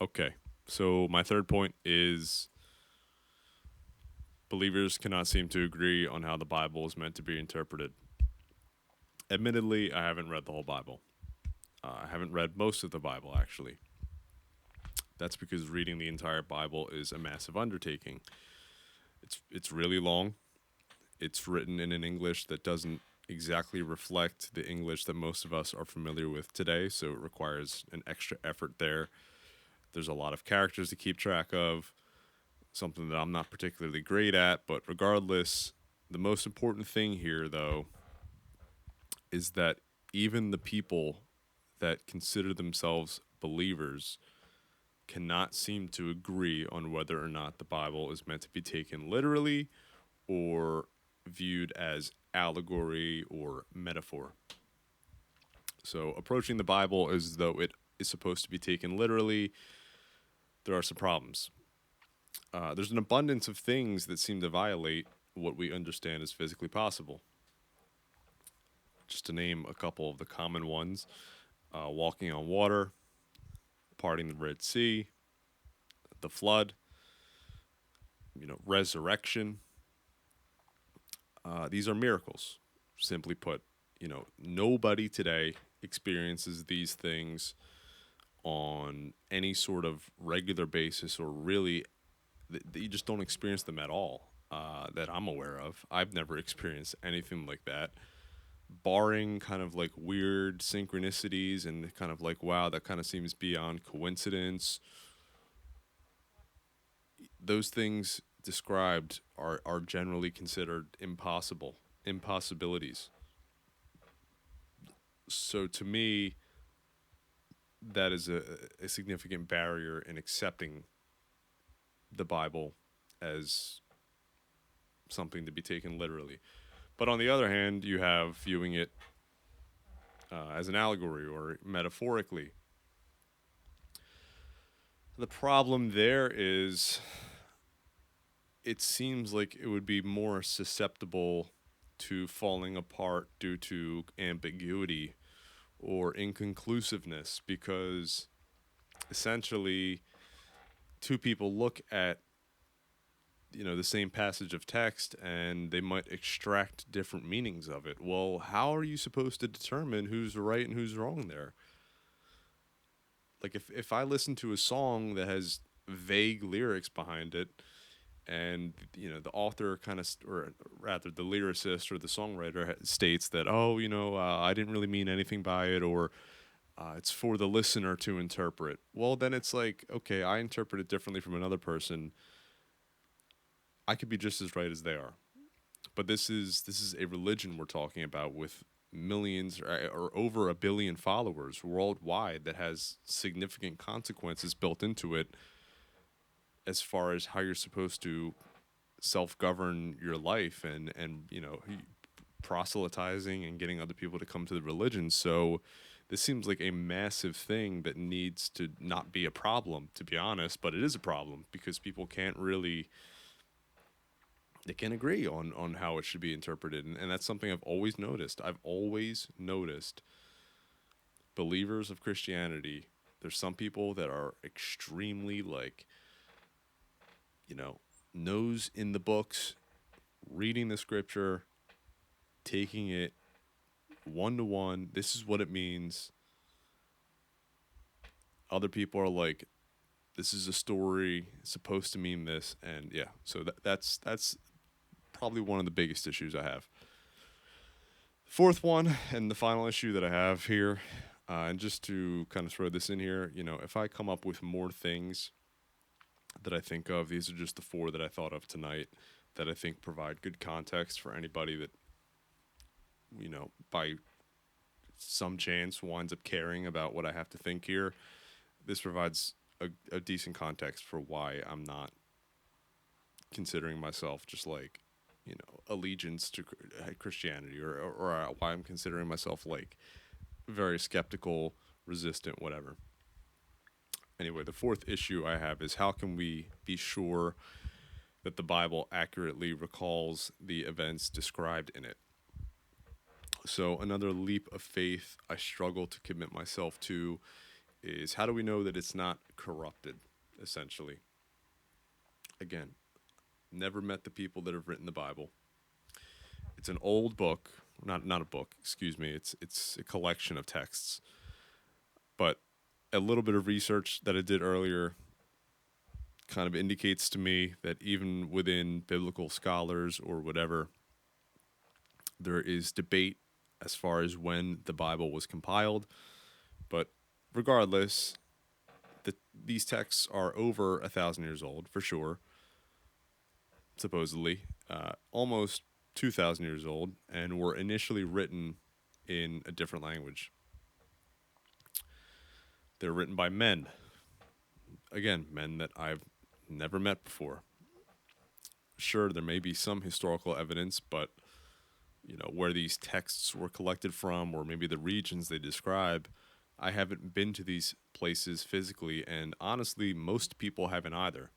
Okay. So my third point is believers cannot seem to agree on how the Bible is meant to be interpreted. Admittedly, I haven't read the whole Bible. I haven't read most of the Bible, actually. That's because reading the entire Bible is a massive undertaking. It's really long. It's written in an English that doesn't exactly reflect the English that most of us are familiar with today, so it requires an extra effort there. There's a lot of characters to keep track of, something that I'm not particularly great at, but regardless, the most important thing here, though, is that even the people that consider themselves believers cannot seem to agree on whether or not the Bible is meant to be taken literally or viewed as allegory or metaphor. So, approaching the Bible as though it is supposed to be taken literally, there are some problems. There's an abundance of things that seem to violate what we understand is physically possible. Just to name a couple of the common ones: walking on water, parting the Red Sea, the flood, resurrection. These are miracles. Simply put, nobody today experiences these things on any sort of regular basis, or really, you just don't experience them at all that I'm aware of. I've never experienced anything like that, barring kind of like weird synchronicities and kind of like, wow, that kind of seems beyond coincidence. Those things described are generally considered impossibilities. So to me, that is a significant barrier in accepting the Bible as something to be taken literally. But on the other hand, you have viewing it as an allegory or metaphorically. The problem there is it seems like it would be more susceptible to falling apart due to ambiguity or inconclusiveness, because essentially two people look at the same passage of text and they might extract different meanings of it. Well, how are you supposed to determine who's right and who's wrong there? Like if I listen to a song that has vague lyrics behind it, and the author kind of, or rather the lyricist or the songwriter states that, oh, I didn't really mean anything by it, or it's for the listener to interpret. Well, then it's like, okay, I interpret it differently from another person. I could be just as right as they are. But this is a religion we're talking about with millions, or over a billion followers worldwide, that has significant consequences built into it as far as how you're supposed to self-govern your life, and proselytizing and getting other people to come to the religion. So this seems like a massive thing that needs to not be a problem, to be honest, but it is a problem because people can't really, they can't agree on how it should be interpreted. And that's something I've always noticed believers of Christianity. There's some people that are extremely, like, you know nose in the books, reading the scripture, taking it one to one. This is what it means. Other people are like, this is a story, it's supposed to mean this, and yeah. So that's probably one of the biggest issues I have. Fourth one, and the final issue that I have here, and just to kind of throw this in here, if I come up with more things that I think of, these are just the four that I thought of tonight that I think provide good context for anybody that, by some chance winds up caring about what I have to think here. This provides a decent context for why I'm not considering myself just like, allegiance to Christianity, or why I'm considering myself like very skeptical, resistant, whatever. Anyway, the fourth issue I have is, how can we be sure that the Bible accurately recalls the events described in it? So, another leap of faith I struggle to commit myself to is how do we know that it's not corrupted, essentially? Again, never met the people that have written the Bible. It's an old book, not a book, excuse me. It's a collection of texts. But a little bit of research that I did earlier kind of indicates to me that even within biblical scholars or whatever, there is debate as far as when the Bible was compiled. But regardless, these texts are over 1,000 years old for sure, supposedly, almost 2,000 years old, and were initially written in a different language. They're written by men. Again, men that I've never met before. Sure, there may be some historical evidence, but where these texts were collected from, or maybe the regions they describe, I haven't been to these places physically, and honestly, most people haven't either.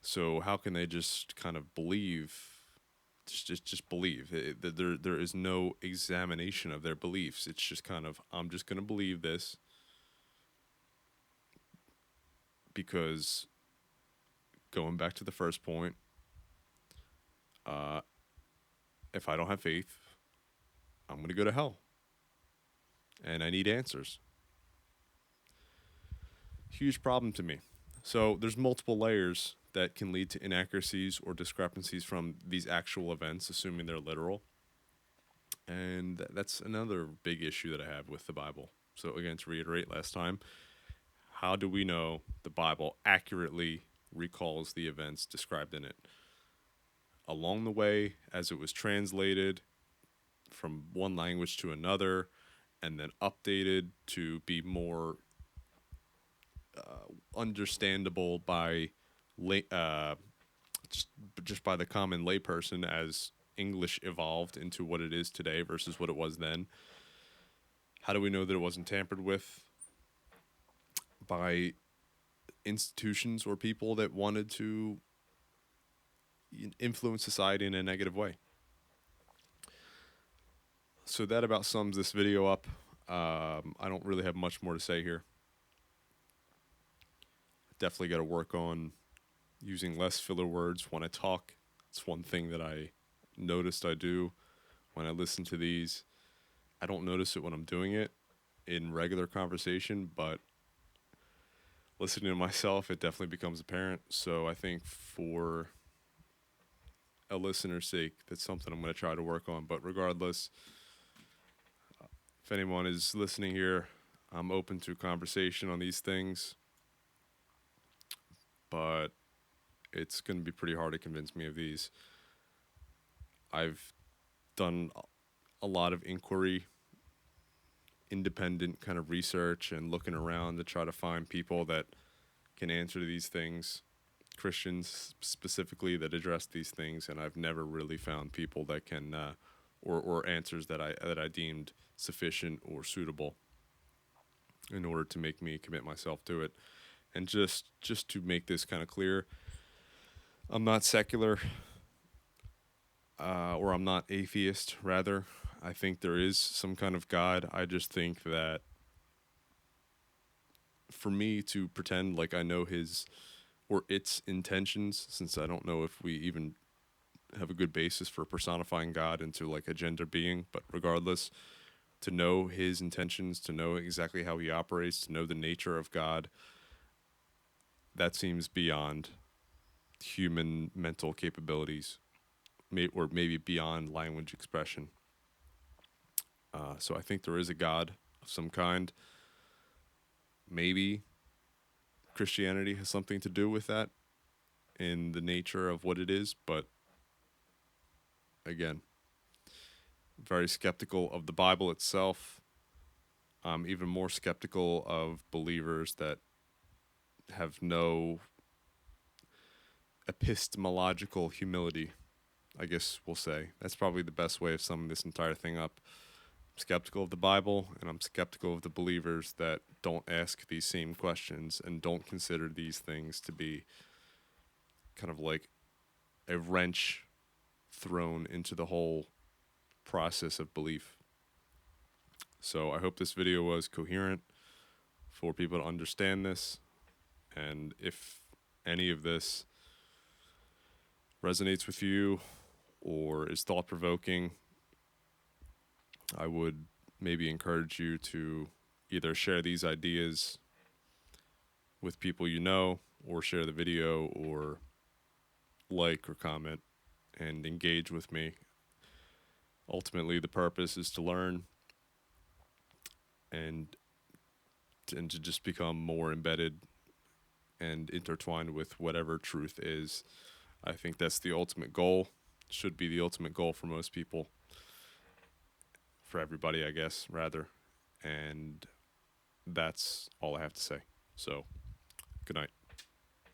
So how can they just kind of believe? Just believe. There is no examination of their beliefs. It's just kind of, I'm just going to believe this because, going back to the first point, uh, if I don't have faith, I'm going to go to hell. And I need answers. Huge problem to me. So there's multiple layers that can lead to inaccuracies or discrepancies from these actual events, assuming they're literal. And that's another big issue that I have with the Bible. So again, to reiterate last time, how do we know the Bible accurately recalls the events described in it? Along the way, as it was translated from one language to another, and then updated to be more understandable by just by the common layperson as English evolved into what it is today versus what it was then. How do we know that it wasn't tampered with by institutions or people that wanted to influence society in a negative way? So that about sums this video up. I don't really have much more to say here. Definitely got to work on using less filler words when I talk. It's one thing that I noticed I do when I listen to these. I don't notice it when I'm doing it in regular conversation, but listening to myself, it definitely becomes apparent. So I think for a listener's sake, that's something I'm going to try to work on. But regardless, if anyone is listening here, I'm open to conversation on these things. But it's going to be pretty hard to convince me of these. I've done a lot of inquiry, independent kind of research, and looking around to try to find people that can answer these things, Christians specifically that address these things, and I've never really found people that can, or answers that I deemed sufficient or suitable in order to make me commit myself to it. And just to make this kind of clear, I'm not secular, or I'm not atheist, rather. I think there is some kind of God. I just think that for me to pretend like I know his or its intentions, since I don't know if we even have a good basis for personifying God into like a gender being, but regardless, to know his intentions, to know exactly how he operates, to know the nature of God, that seems beyond human mental capabilities, or maybe beyond language expression. So I think there is a God of some kind. Maybe Christianity has something to do with that in the nature of what it is, but again, very skeptical of the Bible itself. I'm even more skeptical of believers that have no epistemological humility, I guess we'll say. That's probably the best way of summing this entire thing up. I'm skeptical of the Bible, and I'm skeptical of the believers that don't ask these same questions and don't consider these things to be kind of like a wrench thrown into the whole process of belief. So I hope this video was coherent, for people to understand this. And if any of this resonates with you or is thought provoking, I would maybe encourage you to either share these ideas with people you know, or share the video, or like or comment and engage with me. Ultimately, the purpose is to learn and to just become more embedded and intertwined with whatever truth is. I think that's the ultimate goal. Should be the ultimate goal for most people, for everybody, I guess, rather. And that's all I have to say. So, good night.